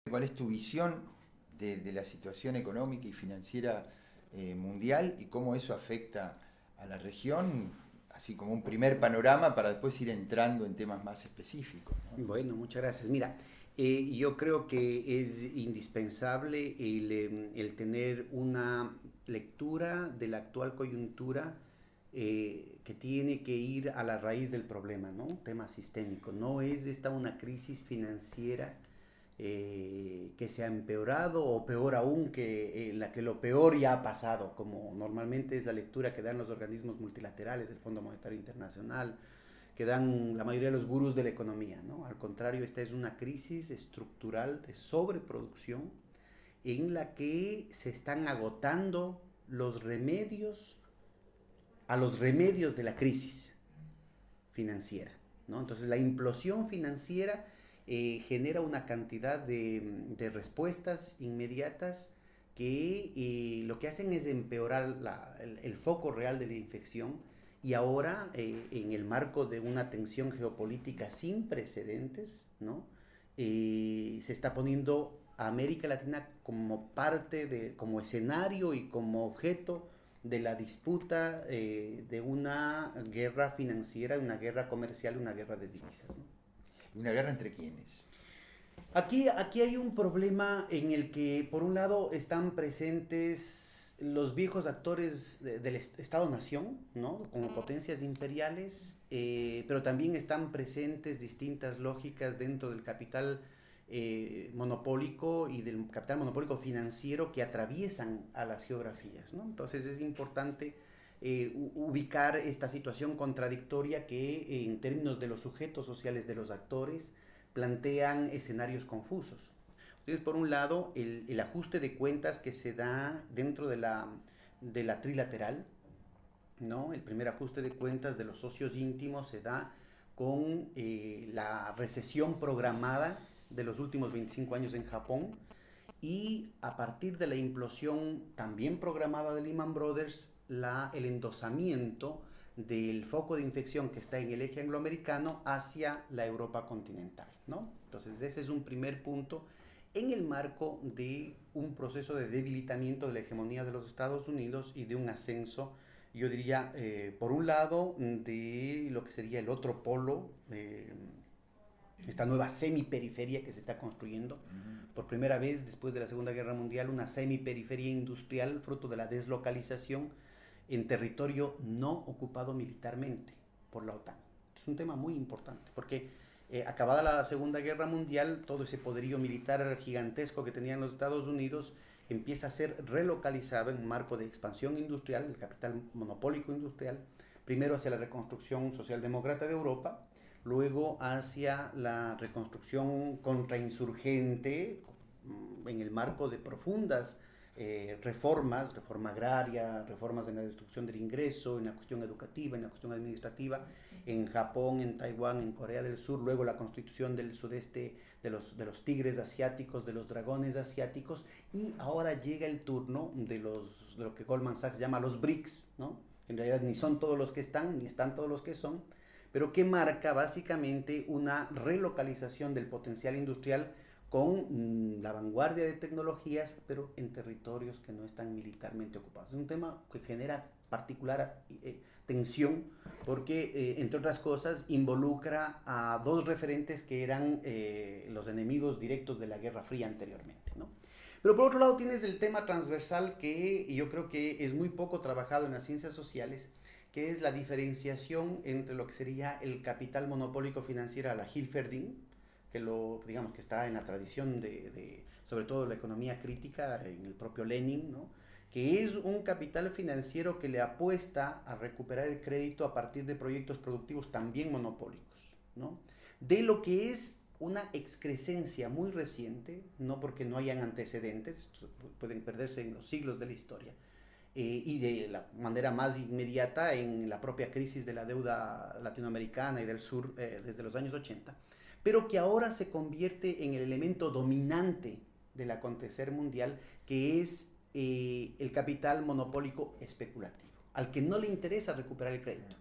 ¿Cuál es tu visión de la situación económica y financiera mundial y cómo eso afecta a la región? Así como un primer panorama para después ir entrando en temas más específicos, ¿no? Bueno, muchas gracias. Mira, yo creo que es indispensable el tener una lectura de la actual coyuntura que tiene que ir a la raíz del problema, ¿no? Un tema sistémico. No es esta una crisis financiera que se ha empeorado o peor aún que la que lo peor ya ha pasado, como normalmente es la lectura que dan los organismos multilaterales, el Fondo Monetario Internacional, que dan la mayoría de los gurús de la economía, ¿no? Al contrario, esta es una crisis estructural de sobreproducción en la que se están agotando los remedios a los remedios de la crisis financiera, ¿no? Entonces la implosión financiera genera una cantidad de respuestas inmediatas que lo que hacen es empeorar el foco real de la infección y ahora en el marco de una tensión geopolítica sin precedentes, ¿no? Se está poniendo a América Latina como parte como escenario y como objeto de la disputa de una guerra financiera, de una guerra comercial, una guerra de divisas, ¿no? ¿Una guerra entre quiénes? Aquí hay un problema en el que, por un lado, están presentes los viejos actores del Estado-Nación, ¿no? Como potencias imperiales, pero también están presentes distintas lógicas dentro del capital monopólico y del capital monopólico financiero que atraviesan a las geografías, ¿no? Entonces es importante ubicar esta situación contradictoria que en términos de los sujetos sociales de los actores plantean escenarios confusos. Entonces, por un lado, el ajuste de cuentas que se da dentro de la trilateral, ¿no? El primer ajuste de cuentas de los socios íntimos se da con la recesión programada de los últimos 25 años en Japón y a partir de la implosión también programada de Lehman Brothers, el endosamiento del foco de infección que está en el eje angloamericano hacia la Europa continental, ¿no? Entonces ese es un primer punto en el marco de un proceso de debilitamiento de la hegemonía de los Estados Unidos y de un ascenso, yo diría, por un lado, de lo que sería el otro polo, esta nueva semiperiferia que se está construyendo. Por primera vez después de la Segunda Guerra Mundial, una semiperiferia industrial fruto de la deslocalización en territorio no ocupado militarmente por la OTAN. Es un tema muy importante porque acabada la Segunda Guerra Mundial, todo ese poderío militar gigantesco que tenían los Estados Unidos empieza a ser relocalizado en un marco de expansión industrial, el capital monopólico industrial, primero hacia la reconstrucción socialdemócrata de Europa, luego hacia la reconstrucción contrainsurgente en el marco de profundas reformas, reforma agraria, reformas en la destrucción del ingreso, en la cuestión educativa, en la cuestión administrativa, en Japón, en Taiwán, en Corea del Sur, luego la constitución del sudeste de los tigres asiáticos, de los dragones asiáticos, y ahora llega el turno de lo que Goldman Sachs llama los BRICS, ¿no? En realidad ni son todos los que están, ni están todos los que son, pero que marca básicamente una relocalización del potencial industrial con la vanguardia de tecnologías, pero en territorios que no están militarmente ocupados. Es un tema que genera particular tensión porque, entre otras cosas, involucra a dos referentes que eran los enemigos directos de la Guerra Fría anteriormente, ¿no? Pero por otro lado tienes el tema transversal que yo creo que es muy poco trabajado en las ciencias sociales, que es la diferenciación entre lo que sería el capital monopólico financiero a la Hilferding, digamos que está en la tradición sobre todo la economía crítica, en el propio Lenin, ¿no? Que es un capital financiero que le apuesta a recuperar el crédito a partir de proyectos productivos también monopólicos, ¿no? De lo que es una excrescencia muy reciente, no porque no hayan antecedentes, pueden perderse en los siglos de la historia, y de la manera más inmediata en la propia crisis de la deuda latinoamericana y del sur desde los años 80, pero que ahora se convierte en el elemento dominante del acontecer mundial, que es el capital monopólico especulativo, al que no le interesa recuperar el crédito,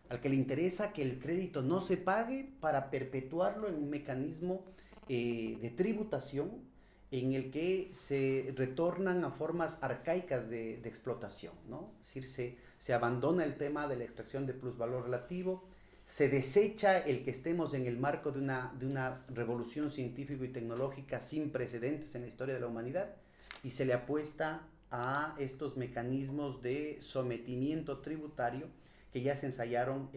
al que le interesa que el crédito no se pague para perpetuarlo en un mecanismo de tributación en el que se retornan a formas arcaicas de explotación, ¿no? Es decir, se abandona el tema de la extracción de plusvalor relativo, se desecha el que estemos en el marco de una revolución científico y tecnológica sin precedentes en la historia de la humanidad y se le apuesta a estos mecanismos de sometimiento tributario que ya se ensayaron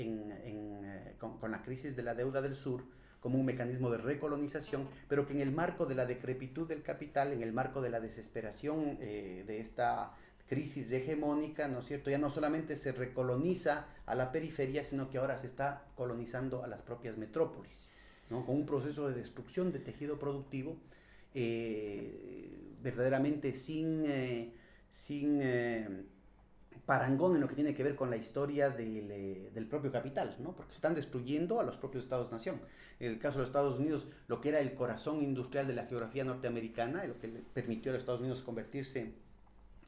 con la crisis de la deuda del sur como un mecanismo de recolonización, pero que en el marco de la decrepitud del capital, en el marco de la desesperación de esta crisis hegemónica, ¿no es cierto? Ya no solamente se recoloniza a la periferia, sino que ahora se está colonizando a las propias metrópolis, ¿no? Con un proceso de destrucción de tejido productivo verdaderamente sin parangón en lo que tiene que ver con la historia del propio capital, ¿no? Porque están destruyendo a los propios Estados-nación. En el caso de los Estados Unidos, lo que era el corazón industrial de la geografía norteamericana, lo que le permitió a los Estados Unidos convertirse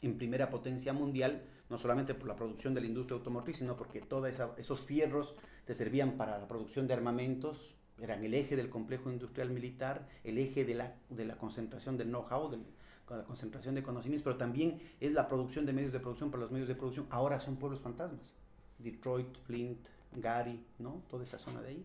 en primera potencia mundial, no solamente por la producción de la industria automotriz, sino porque todos esos fierros te servían para la producción de armamentos, eran el eje del complejo industrial militar, el eje de la concentración del know-how, con la concentración de conocimientos, pero también es la producción de medios de producción para los medios de producción. Ahora son pueblos fantasmas. Detroit, Flint, Gary, ¿no? Toda esa zona de ahí.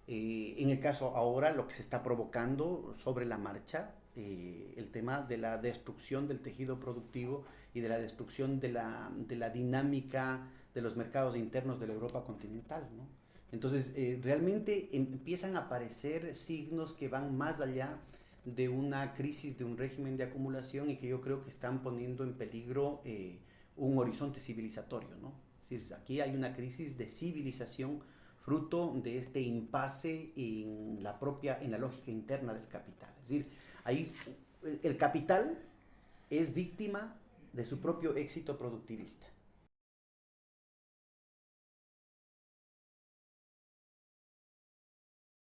En el caso ahora, lo que se está provocando sobre la marcha, el tema de la destrucción del tejido productivo y de la destrucción de la dinámica de los mercados internos de la Europa continental, ¿no? Entonces, realmente empiezan a aparecer signos que van más allá de una crisis de un régimen de acumulación y que yo creo que están poniendo en peligro un horizonte civilizatorio, ¿no? Es decir, aquí hay una crisis de civilización fruto de este impasse en la lógica interna del capital. Es decir, ahí el capital es víctima de su propio éxito productivista.